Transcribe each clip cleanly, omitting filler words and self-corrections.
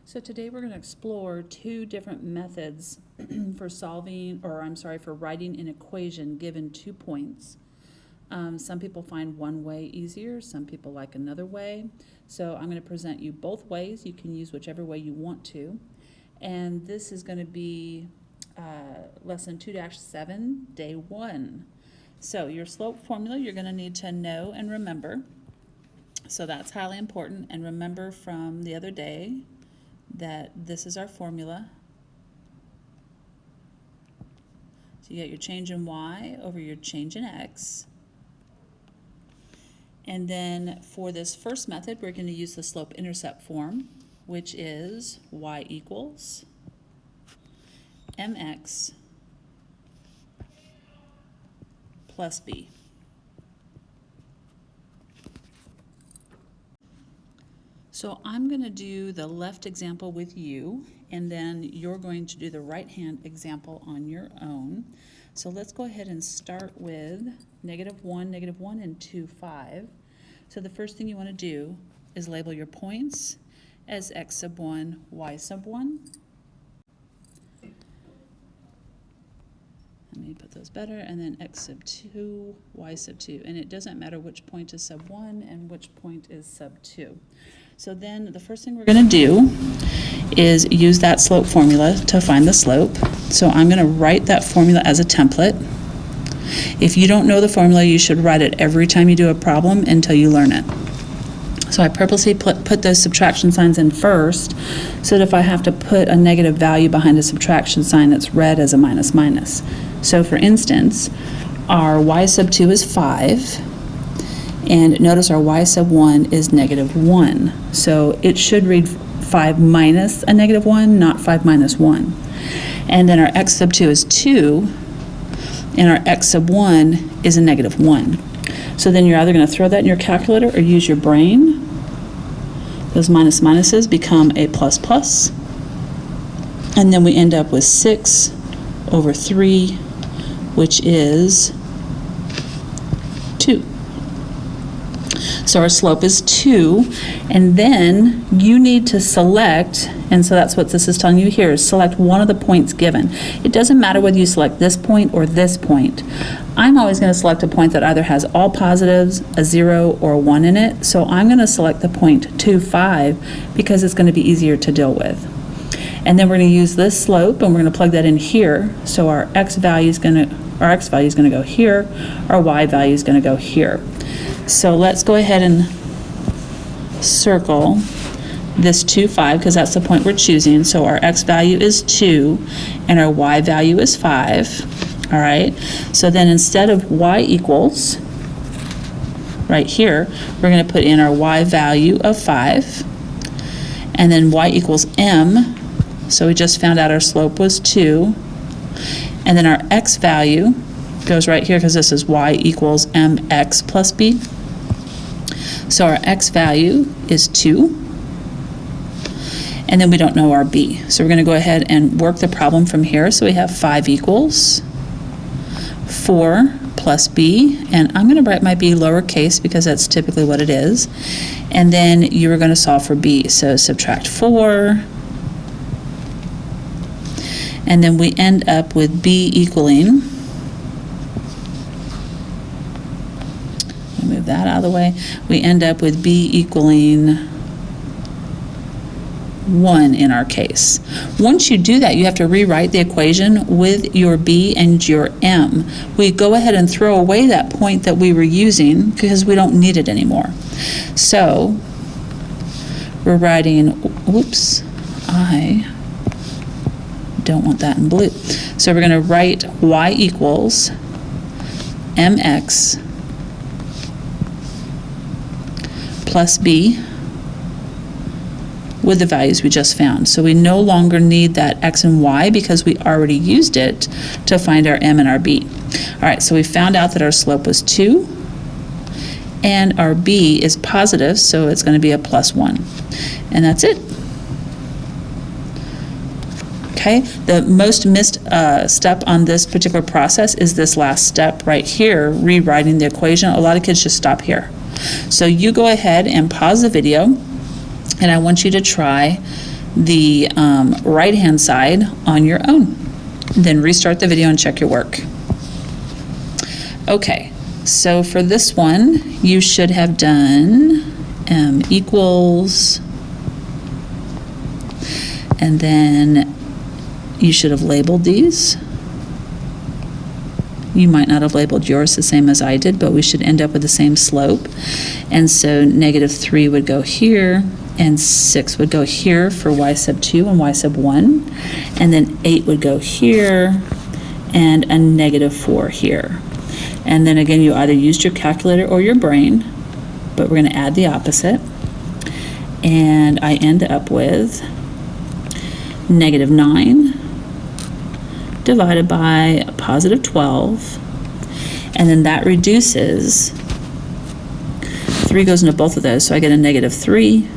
So today we're going to explore two different methods for for writing an equation given 2 points. Some people find one way easier, some people like another way. So I'm going to present you both ways. You can use whichever way you want to. And this is going to be lesson 2-7, day 1. So your slope formula you're going to need to know and remember. So that's highly important. And remember from the other day that this is our formula. So you get your change in y over your change in x. And then for this first method, we're going to use the slope-intercept form, which is y equals mx plus b. So I'm going to do the left example with you, and then you're going to do the right-hand example on your own. So let's go ahead and start with -1, and 2, 5. So the first thing you want to do is label your points as x sub 1, y sub 1. Let me put those better, and then x sub 2, y sub 2. And it doesn't matter which point is sub 1 and which point is sub 2. So then the first thing we're going to do is use that slope formula to find the slope. So I'm going to write that formula as a template. If you don't know the formula, you should write it every time you do a problem until you learn it. So I purposely put those subtraction signs in first, so that if I have to put a negative value behind a subtraction sign, it's read as a minus minus. So for instance, our y sub 2 is 5, and notice our y sub 1 is -1. So it should read 5 minus a -1, not 5 minus 1. And then our x sub 2 is 2, and our x sub 1 is a -1. So then you're either going to throw that in your calculator or use your brain. Those minus minuses become a plus plus. And then we end up with 6 over 3, which is 2. So our slope is 2, and then you need to select, and so that's what this is telling you here, is select one of the points given. It doesn't matter whether you select this point or this point. I'm always going to select a point that either has all positives, a 0, or a 1 in it. So I'm going to select the point 2, 5 because it's going to be easier to deal with. And then we're going to use this slope, and we're going to plug that in here. So our x value is going to go here. Our y value is going to go here. So let's go ahead and circle this 2, 5, because that's the point we're choosing. So our x value is 2, and our y value is 5. All right. So then instead of y equals, right here, we're going to put in our y value of 5, and then y equals m. So we just found out our slope was 2, and then our x value goes right here because this is y equals mx plus b. So our x value is 2, and then we don't know our b. So we're going to go ahead and work the problem from here. So we have 5 equals 4 plus b, and I'm going to write my b lowercase because that's typically what it is. And then you are going to solve for b. So subtract 4, and then we end up with b equaling, move that out of the way, we end up with b equaling 1 in our case. Once you do that, you have to rewrite the equation with your b and your m. We go ahead and throw away that point that we were using because we don't need it anymore. So we're writing, whoops, I don't want that in blue. So we're going to write y equals mx plus b with the values we just found. So we no longer need that x and y because we already used it to find our m and our b. All right, so we found out that our slope was 2, and our b is positive, so it's going to be a +1. And that's it. Okay, the most missed step on this particular process is this last step right here, rewriting the equation. A lot of kids just stop here. So you go ahead and pause the video, and I want you to try the right-hand side on your own. Then restart the video and check your work. Okay, so for this one, you should have done equals, and then you should have labeled these. You might not have labeled yours the same as I did, but we should end up with the same slope. And so -3 would go here, and 6 would go here for y sub 2 and y sub 1. And then 8 would go here, and a -4 here. And then again, you either used your calculator or your brain, but we're going to add the opposite. And I end up with -9 divided by a positive 12, and then that reduces, 3 goes into both of those, so I get a -3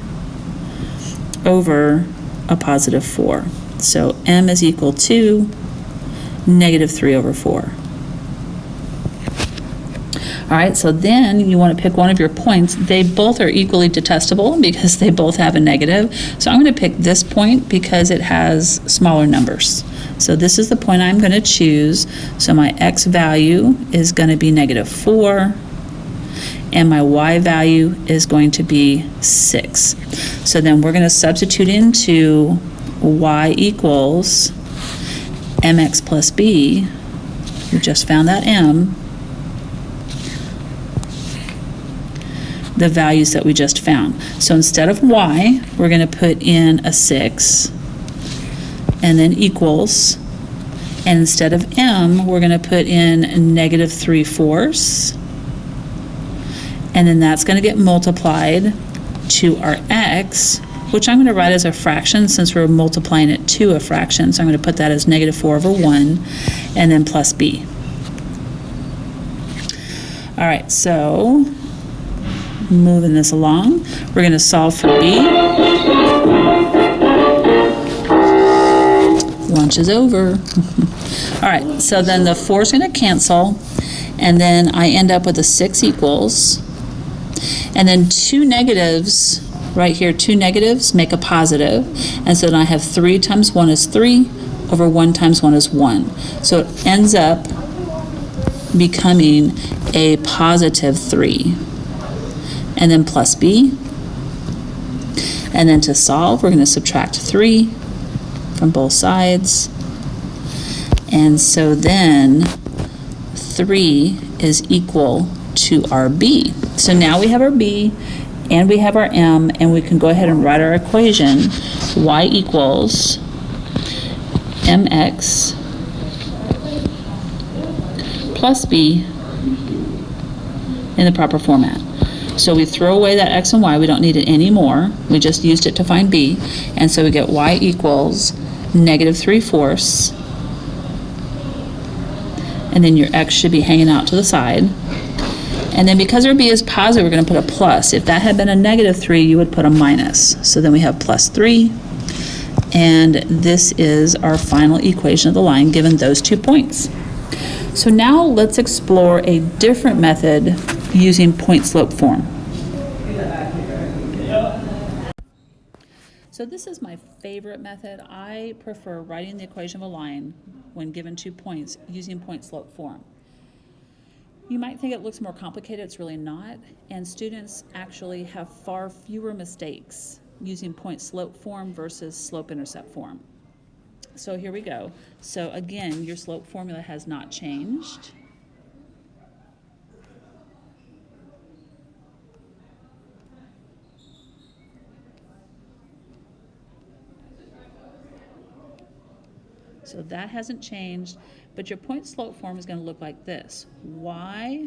over a positive 4. So m is equal to -3 over 4. All right, so then you want to pick one of your points. They both are equally detestable because they both have a negative. So I'm going to pick this point because it has smaller numbers. So this is the point I'm going to choose. So my x value is going to be -4, and my y value is going to be 6. So then we're going to substitute into y equals mx plus b. We just found that m. The values that we just found. So instead of y, we're going to put in a 6 and then equals, and instead of m, we're going to put in -3/4, and then that's going to get multiplied to our x, which I'm going to write as a fraction since we're multiplying it to a fraction. So I'm going to put that as -4 over 1, and then plus b. All right, so moving this along, we're going to solve for b. Lunch is over. All right, so then the 4 is going to cancel, and then I end up with a 6 equals, and then 2 negatives right here, 2 negatives make a positive, and so then I have 3 times 1 is 3 over 1 times 1 is 1. So it ends up becoming a positive 3. And then plus b, and then to solve, we're going to subtract 3 from both sides, and so then 3 is equal to our b. So now we have our b, and we have our m, and we can go ahead and write our equation. Y equals mx plus b in the proper format. So we throw away that x and y, we don't need it anymore. We just used it to find b. And so we get y equals -3/4. And then your x should be hanging out to the side. And then because our b is positive, we're going to put a plus. If that had been a -3, you would put a minus. So then we have +3. And this is our final equation of the line given those 2 points. So now let's explore a different method using point-slope form. So this is my favorite method. I prefer writing the equation of a line when given 2 points using point-slope form. You might think it looks more complicated. It's really not. And students actually have far fewer mistakes using point-slope form versus slope-intercept form. So here we go. So again, your slope formula has not changed. So that hasn't changed, but your point-slope form is going to look like this. Y,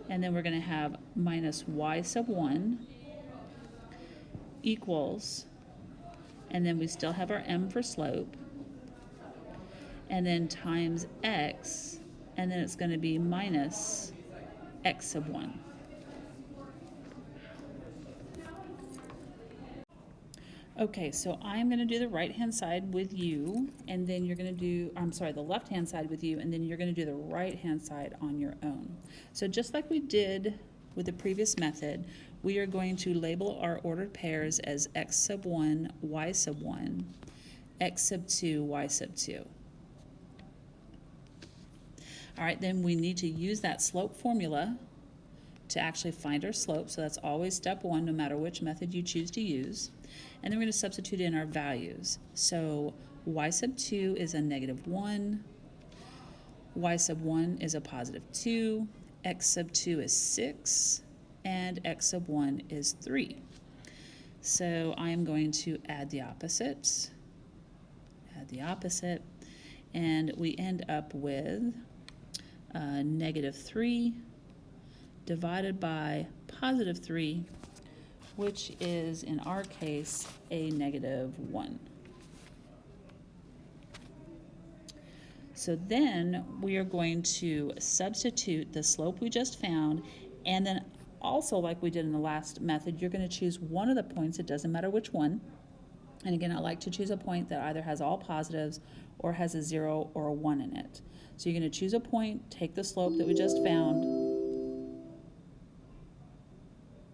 and then we're going to have minus y sub 1 equals, and then we still have our m for slope, and then times x, and then it's going to be minus x sub 1. Okay, so I'm going to do the right-hand side with you, and then you're going to do, the left-hand side with you, and then you're going to do the right-hand side on your own. So just like we did with the previous method, we are going to label our ordered pairs as x sub 1, y sub 1, x sub 2, y sub 2. All right, then we need to use that slope formula to actually find our slope. So that's always step 1, no matter which method you choose to use. And then we're going to substitute in our values. So y sub 2 is a -1, y sub 1 is a +2, x sub 2 is 6, and x sub 1 is 3. So I am going to add the opposites, and we end up with -3 divided by +3, which is, in our case, a -1. So then we are going to substitute the slope we just found, and then also, like we did in the last method, you're going to choose one of the points. It doesn't matter which one. And again, I like to choose a point that either has all positives or has a 0 or a 1 in it. So you're going to choose a point, take the slope that we just found.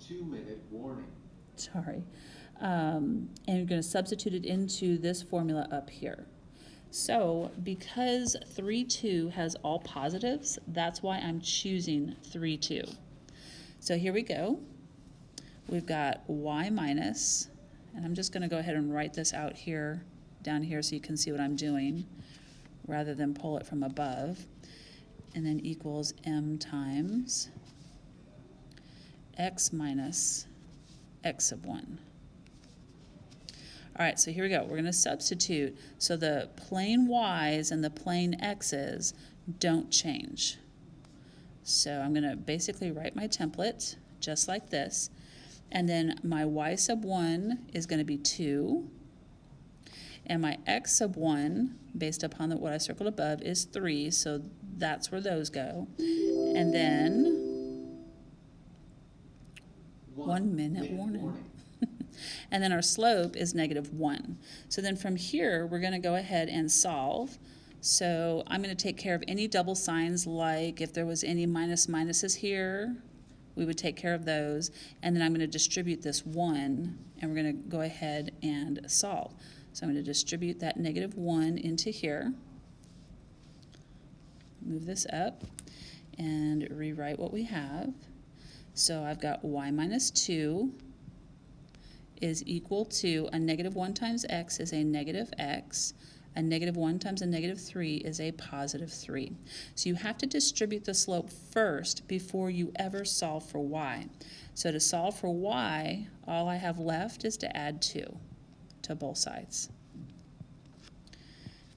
2-minute warning. Sorry. And you're going to substitute it into this formula up here. So because 3, 2 has all positives, that's why I'm choosing 3, 2. So here we go. We've got y minus, and I'm just going to go ahead and write this out here, down here, so you can see what I'm doing, rather than pull it from above. And then equals m times x minus x sub 1. All right, so here we go. We're going to substitute. So the plain y's and the plain x's don't change. So I'm going to basically write my template just like this. And then my y sub 1 is going to be 2. And my x sub 1, based upon what I circled above, is 3. So that's where those go. And then 1 minute warning. And then our slope is -1. So then from here, we're going to go ahead and solve. So I'm going to take care of any double signs, like if there was any minuses here, we would take care of those. And then I'm going to distribute this 1, and we're going to go ahead and solve. So I'm going to distribute that -1 into here. Move this up and rewrite what we have. So I've got y minus 2 is equal to a -1 times x is a -x. A -1 times a -3 is a +3. So you have to distribute the slope first before you ever solve for y. So to solve for y, all I have left is to add 2 to both sides.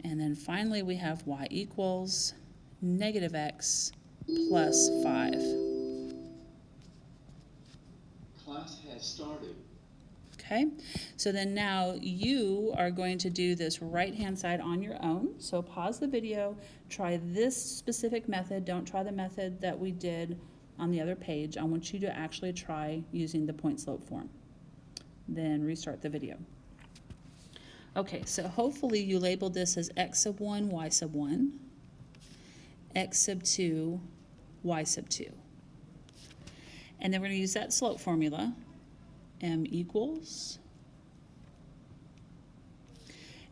And then finally we have y equals -x plus 5. Class has started. Okay, so then now you are going to do this right-hand side on your own. So pause the video, try this specific method. Don't try the method that we did on the other page. I want you to actually try using the point slope form. Then restart the video. Okay, so hopefully you labeled this as x sub 1, y sub 1, x sub 2, y sub 2. And then we're going to use that slope formula. M equals,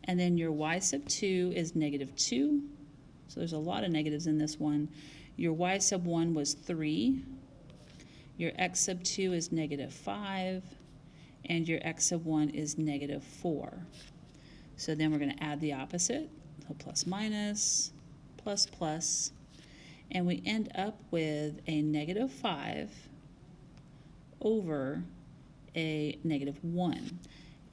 and then your y sub 2 is -2, so there's a lot of negatives in this one. Your y sub 1 was 3, your x sub 2 is -5, and your x sub 1 is -4. So then we're going to add the opposite, so plus minus, plus plus, and we end up with a -5 over a -1.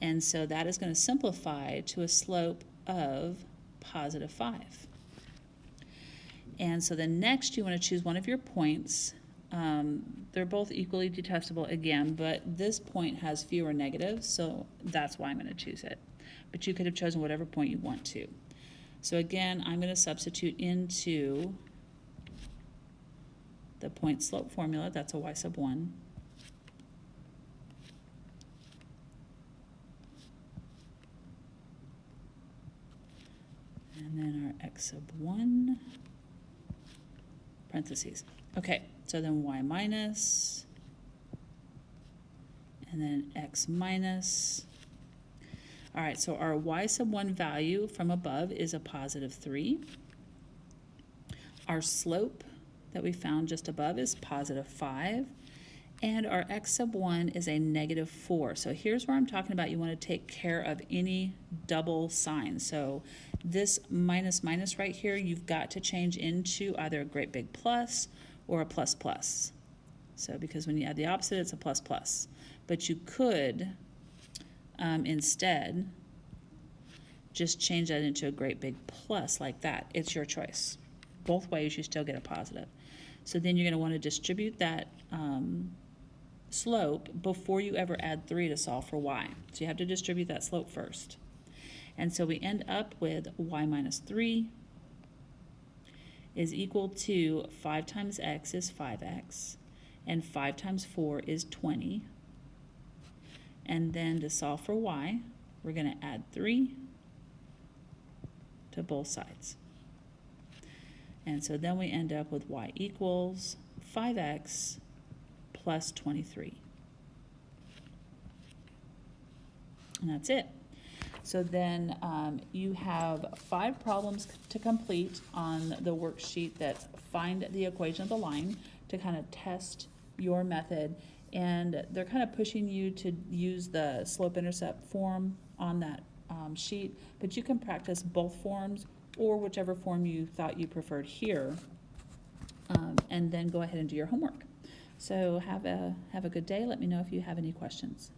And so that is going to simplify to a slope of +5. And so then next you want to choose one of your points. They're both equally detestable again, but this point has fewer negatives, so that's why I'm going to choose it. But you could have chosen whatever point you want to. So again, I'm going to substitute into the point slope formula. That's a y sub 1. And then our x sub 1, parentheses. Okay, so then y minus and then x minus. All right, so our y sub 1 value from above is a positive 3. Our slope that we found just above is positive 5. And our x sub 1 is a negative 4. So here's where I'm talking about you want to take care of any double sign. So this minus minus right here, you've got to change into either a great big plus or a plus plus. So because when you add the opposite, it's a plus plus. But you could instead just change that into a great big plus like that. It's your choice. Both ways you still get a positive. So then you're going to want to distribute that slope before you ever add 3 to solve for y. So you have to distribute that slope first. And so we end up with y minus 3 is equal to 5 times x is 5x, and 5 times 4 is 20. And then to solve for y, we're going to add 3 to both sides. And so then we end up with y equals 5x plus 23. And that's it. So then you have 5 problems to complete on the worksheet that find the equation of the line to kind of test your method. And they're kind of pushing you to use the slope-intercept form on that sheet, but you can practice both forms or whichever form you thought you preferred here, and then go ahead and do your homework. So have a good day. Let me know if you have any questions.